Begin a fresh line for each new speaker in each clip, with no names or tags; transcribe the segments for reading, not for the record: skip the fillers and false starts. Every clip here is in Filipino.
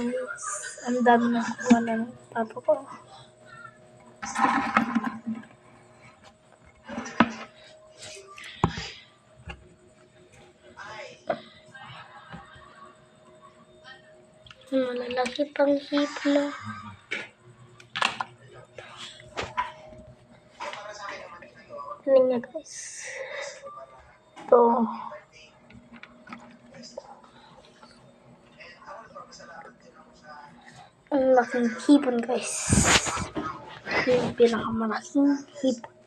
guys. Ang dami na kuha ng papa ko. Malalaki pang hipno. Ano nga guys? Ito. Ang laking hipon guys. Yung pinakamalaking hipon.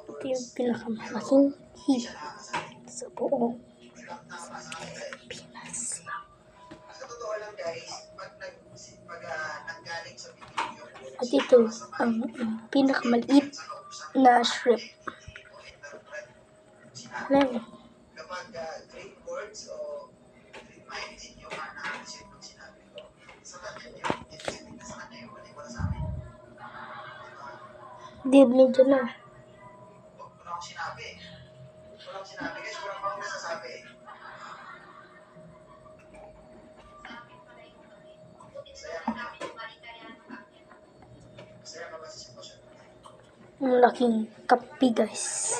Ito yung pinakamalaking hipon sa buong Pinas. At ito ang pinakamaliit na shrimp. Ayan. Di medyo na. Ang laking kapi guys.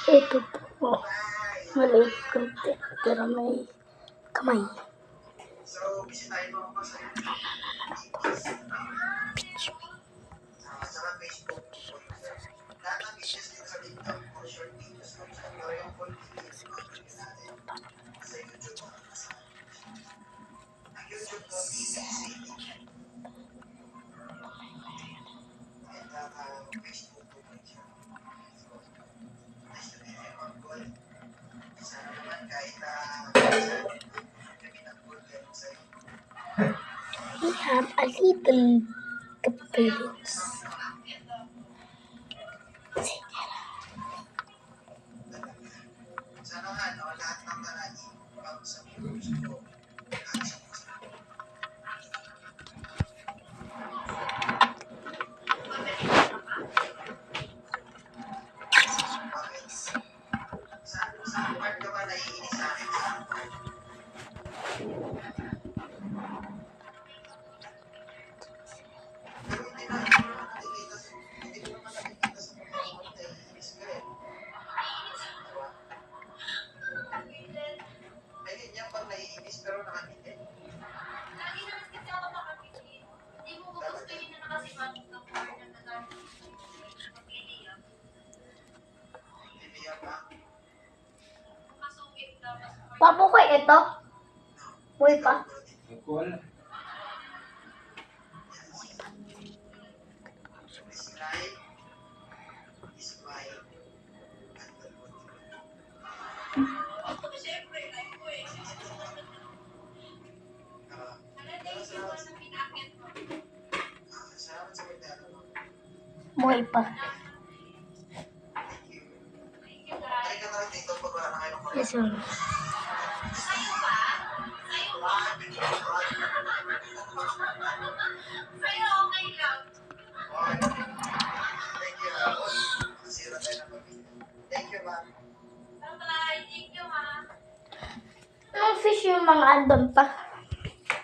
Ito po. Maliit konti pero may kamay. We have a little capabilities. Papo ko ito? Uy pa? Buhay pa. Yes, sir. Anong fish yung mga andon pa?